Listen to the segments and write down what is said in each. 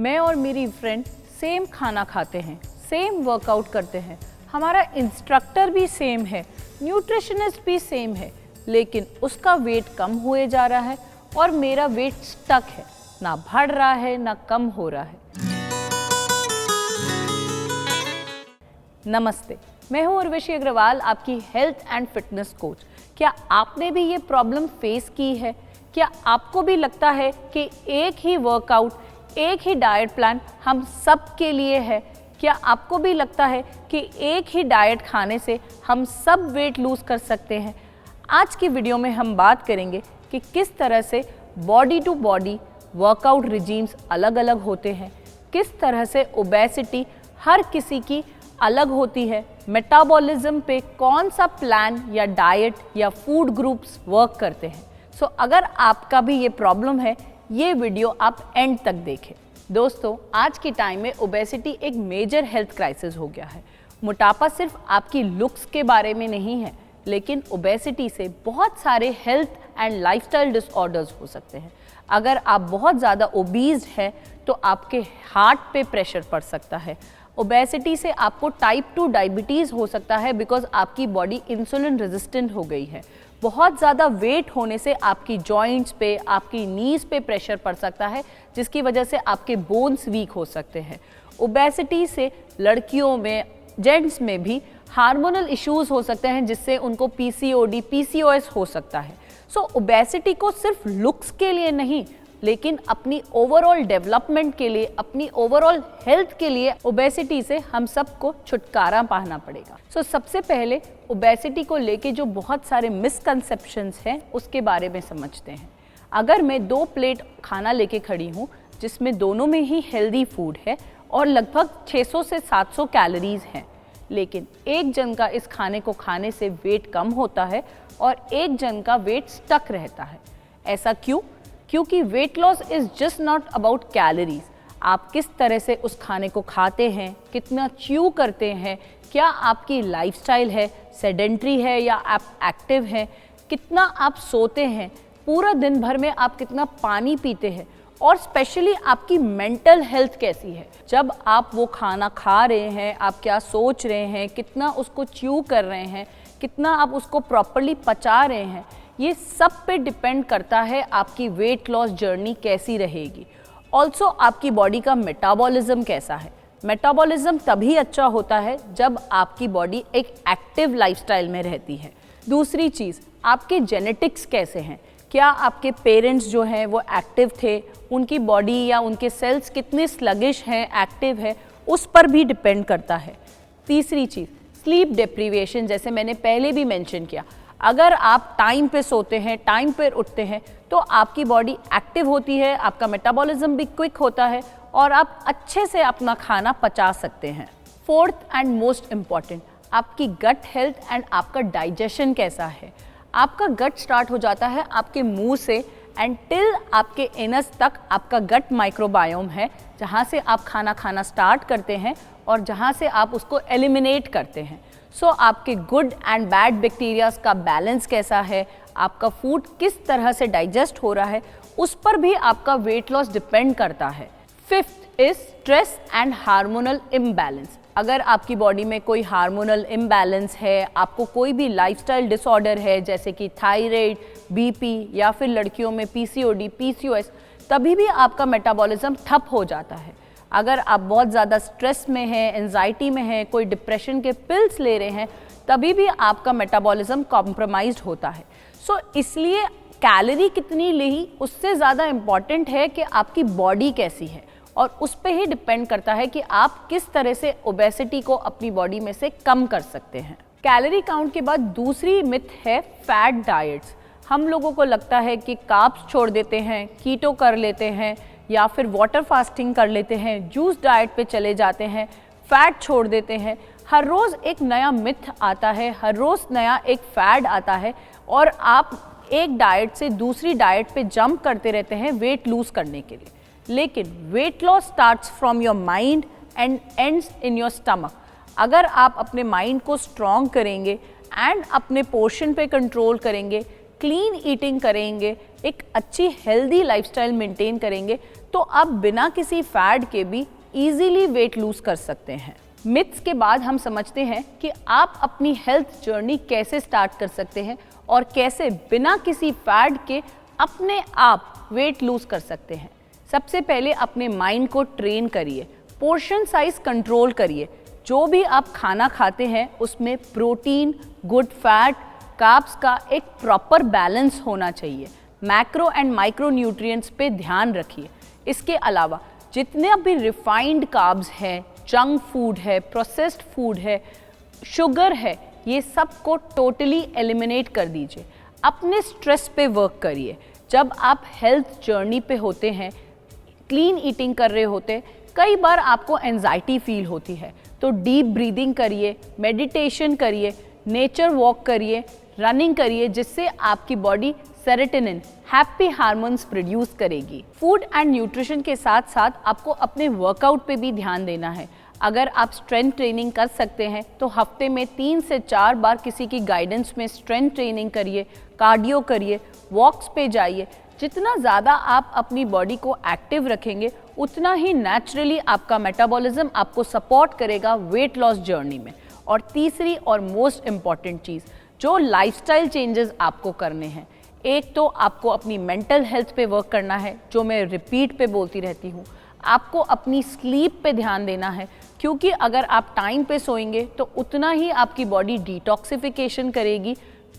मैं और मेरी फ्रेंड सेम खाना खाते हैं, सेम वर्कआउट करते हैं, हमारा इंस्ट्रक्टर भी सेम है, न्यूट्रिशनिस्ट भी सेम है, लेकिन उसका वेट कम हुए जा रहा है और मेरा वेट स्टक है, ना बढ़ रहा है ना कम हो रहा है। नमस्ते, मैं हूँ उर्वशी अग्रवाल, आपकी हेल्थ एंड फिटनेस कोच। क्या आपने भी ये प्रॉब्लम फेस की है? क्या आपको भी लगता है कि एक ही वर्कआउट, एक ही डाइट प्लान हम सब के लिए है? क्या आपको भी लगता है कि एक ही डाइट खाने से हम सब वेट लूज़ कर सकते हैं? आज की वीडियो में हम बात करेंगे कि किस तरह से body to body workout regimes अलग अलग होते हैं, किस तरह से ओबेसिटी हर किसी की अलग होती है, मेटाबॉलिज्म पे कौन सा प्लान या डाइट या फूड ग्रुप्स वर्क करते हैं। सो अगर आपका भी ये प्रॉब्लम है, ये वीडियो आप एंड तक देखें। दोस्तों, आज के टाइम में ओबेसिटी एक मेजर हेल्थ क्राइसिस हो गया है। मोटापा सिर्फ आपकी लुक्स के बारे में नहीं है, लेकिन ओबेसिटी से बहुत सारे हेल्थ एंड लाइफस्टाइल डिसऑर्डर्स हो सकते हैं। अगर आप बहुत ज़्यादा ओबीज हैं तो आपके हार्ट पे प्रेशर पड़ सकता है। ओबेसिटी से आपको टाइप 2 डायबिटीज़ हो सकता है, बिकॉज आपकी बॉडी इंसुलिन रेजिस्टेंट हो गई है। बहुत ज़्यादा वेट होने से आपकी जॉइंट्स पे, आपकी नीज पे प्रेशर पड़ सकता है, जिसकी वजह से आपके बोन्स वीक हो सकते हैं। ओबेसिटी से लड़कियों में, जेंट्स में भी हार्मोनल इश्यूज हो सकते हैं, जिससे उनको पीसीओडी, पीसीओएस हो सकता है। सो ओबेसिटी को सिर्फ लुक्स के लिए नहीं, लेकिन अपनी ओवरऑल डेवलपमेंट के लिए, अपनी ओवरऑल हेल्थ के लिए ओबेसिटी से हम सबको छुटकारा पाना पड़ेगा। सो सबसे पहले ओबेसिटी को लेके जो बहुत सारे मिसकंसेप्शंस हैं उसके बारे में समझते हैं। अगर मैं 2 प्लेट खाना लेके खड़ी हूँ जिसमें दोनों में ही हेल्दी फूड है और लगभग 600 से 700 कैलोरीज हैं, लेकिन एक जन का इस खाने को खाने से वेट कम होता है और एक जन का वेट स्टक रहता है। ऐसा क्यों? क्योंकि weight loss is just not about calories. आप किस तरह से उस खाने को खाते हैं, कितना च्यू करते हैं, क्या आपकी लाइफस्टाइल है, सेडेंट्री है या आप एक्टिव हैं, कितना आप सोते हैं, पूरा दिन भर में आप कितना पानी पीते हैं, और स्पेशली आपकी मेंटल हेल्थ कैसी है। जब आप वो खाना खा रहे हैं, आप क्या सोच रहे हैं, कितना उसको च्यू कर रहे हैं, कितना आप उसको प्रॉपरली पचा रहे हैं, ये सब पे डिपेंड करता है आपकी वेट लॉस जर्नी कैसी रहेगी। ऑल्सो आपकी बॉडी का मेटाबॉलिज्म कैसा है। मेटाबॉलिज्म तभी अच्छा होता है जब आपकी बॉडी एक एक्टिव लाइफस्टाइल में रहती है। दूसरी चीज़, आपके जेनेटिक्स कैसे हैं। क्या आपके पेरेंट्स जो हैं वो एक्टिव थे, उनकी बॉडी या उनके सेल्स कितने स्लगिश हैं, एक्टिव है, उस पर भी डिपेंड करता है। तीसरी चीज़, स्लीप डिप्रीवेशन, जैसे मैंने पहले भी मेंशन किया। अगर आप टाइम पे सोते हैं, टाइम पे उठते हैं, तो आपकी बॉडी एक्टिव होती है, आपका मेटाबॉलिज्म भी क्विक होता है और आप अच्छे से अपना खाना पचा सकते हैं। फोर्थ एंड मोस्ट इम्पॉर्टेंट, आपकी गट हेल्थ एंड आपका डाइजेशन कैसा है। आपका गट स्टार्ट हो जाता है आपके मुंह से एंड टिल आपके एनस तक आपका गट माइक्रोबायोम है, जहाँ से आप खाना खाना स्टार्ट करते हैं और जहाँ से आप उसको एलिमिनेट करते हैं। सो आपके गुड एंड बैड बैक्टीरियाज का बैलेंस कैसा है, आपका फूड किस तरह से डाइजेस्ट हो रहा है, उस पर भी आपका वेट लॉस डिपेंड करता है। Fifth is stress and hormonal imbalance. अगर आपकी बॉडी में कोई हार्मोनल इम्बैलेंस है, आपको कोई भी लाइफस्टाइल डिसऑर्डर है, जैसे कि थायराइड, बीपी या फिर लड़कियों में पीसीओडी, पीसीओएस, तभी भी आपका मेटाबॉलिज्म ठप हो जाता है। अगर आप बहुत ज़्यादा स्ट्रेस में हैं, एंजाइटी में हैं, कोई डिप्रेशन के पिल्स ले रहे हैं, तभी भी आपका मेटाबॉलिज्म कॉम्प्रोमाइज्ड होता है। सो इसलिए कैलोरी कितनी ली, उससे ज़्यादा इम्पॉर्टेंट है कि आपकी बॉडी कैसी है, और उस पर ही डिपेंड करता है कि आप किस तरह से ओबेसिटी को अपनी बॉडी में से कम कर सकते हैं। कैलोरी काउंट के बाद दूसरी मिथ है फैट डाइट्स। हम लोगों को लगता है कि कार्ब्स छोड़ देते हैं, कीटो कर लेते हैं, या फिर वाटर फास्टिंग कर लेते हैं, जूस डाइट पे चले जाते हैं, फैट छोड़ देते हैं। हर रोज़ एक नया मिथ आता है, हर रोज़ नया एक फैड आता है, और आप एक डाइट से दूसरी डाइट पे जंप करते रहते हैं वेट लूज़ करने के लिए। लेकिन weight loss starts from your mind and ends in your stomach. अगर आप अपने माइंड को स्ट्रॉन्ग करेंगे एंड अपने पोर्शन पे कंट्रोल करेंगे, क्लीन ईटिंग करेंगे, एक अच्छी हेल्दी लाइफस्टाइल मेंटेन करेंगे, तो आप बिना किसी फैड के भी इजीली वेट लूज कर सकते हैं। मिथ्स के बाद हम समझते हैं कि आप अपनी हेल्थ जर्नी कैसे स्टार्ट कर सकते हैं और कैसे बिना किसी फैड के अपने आप वेट लूज कर सकते हैं। सबसे पहले अपने माइंड को ट्रेन करिए, पोर्शन साइज कंट्रोल करिए। जो भी आप खाना खाते हैं उसमें प्रोटीन, गुड फैट, कार्ब्स का एक प्रॉपर बैलेंस होना चाहिए। मैक्रो एंड माइक्रो न्यूट्रिएंट्स पे ध्यान रखिए। इसके अलावा जितने भी रिफाइंड कार्ब्स हैं, जंक फूड है, प्रोसेस्ड फूड है, शुगर है, ये सब को टोटली एलिमिनेट कर दीजिए। अपने स्ट्रेस पे वर्क करिए। जब आप हेल्थ जर्नी पे होते हैं, क्लीन ईटिंग कर रहे होते, कई बार आपको एंजाइटी फील होती है, तो डीप ब्रीदिंग करिए, मेडिटेशन करिए, नेचर वॉक करिए, रनिंग करिए, जिससे आपकी body serotonin, happy hormones produce करेगी। फूड एंड न्यूट्रिशन के साथ साथ आपको अपने वर्कआउट पे भी ध्यान देना है। अगर आप स्ट्रेंथ ट्रेनिंग कर सकते हैं तो हफ्ते में 3 से 4 बार किसी की गाइडेंस में स्ट्रेंथ ट्रेनिंग करिए, कार्डियो करिए, वॉक्स पे जाइए। जितना ज़्यादा आप अपनी बॉडी को एक्टिव रखेंगे उतना ही नेचुरली आपका मेटाबॉलिज्म आपको सपोर्ट करेगा वेट लॉस जर्नी में। और तीसरी और मोस्ट इम्पॉर्टेंट चीज़, जो लाइफस्टाइल चेंजेस आपको करने हैं, एक तो आपको अपनी मेंटल हेल्थ पे वर्क करना है, जो मैं रिपीट पे बोलती रहती हूँ। आपको अपनी स्लीप पे ध्यान देना है, क्योंकि अगर आप टाइम पे सोएंगे तो उतना ही आपकी बॉडी डिटॉक्सिफिकेशन करेगी,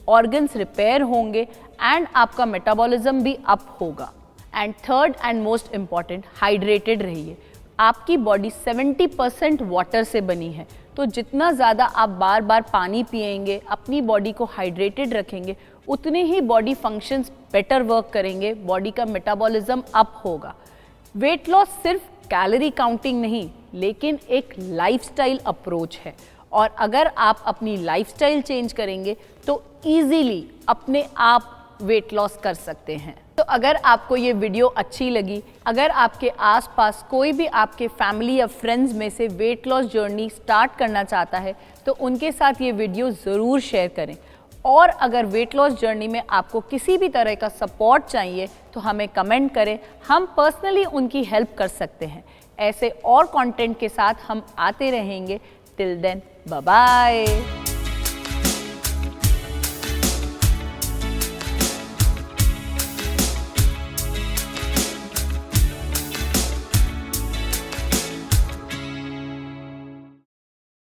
ऑर्गन्स रिपेयर होंगे एंड आपका मेटाबॉलिज्म भी अप होगा। And third and most important, hydrated रहिए। आपकी बॉडी 70% वाटर से बनी है, तो जितना ज़्यादा आप बार बार पानी पिएंगे, अपनी बॉडी को हाइड्रेटेड रखेंगे, उतने ही बॉडी फंक्शंस बेटर वर्क करेंगे, बॉडी का मेटाबॉलिज्म अप होगा। वेट लॉस सिर्फ कैलोरी काउंटिंग नहीं, लेकिन एक लाइफस्टाइल अप्रोच है। और अगर आप अपनी लाइफस्टाइल चेंज करेंगे तो इजीली अपने आप वेट लॉस कर सकते हैं। तो अगर आपको ये वीडियो अच्छी लगी, अगर आपके आसपास कोई भी आपके फैमिली या फ्रेंड्स में से वेट लॉस जर्नी स्टार्ट करना चाहता है तो उनके साथ ये वीडियो ज़रूर शेयर करें। और अगर वेट लॉस जर्नी में आपको किसी भी तरह का सपोर्ट चाहिए तो हमें कमेंट करें, हम पर्सनली उनकी हेल्प कर सकते हैं। ऐसे और कंटेंट के साथ हम आते रहेंगे। Till then, bye bye.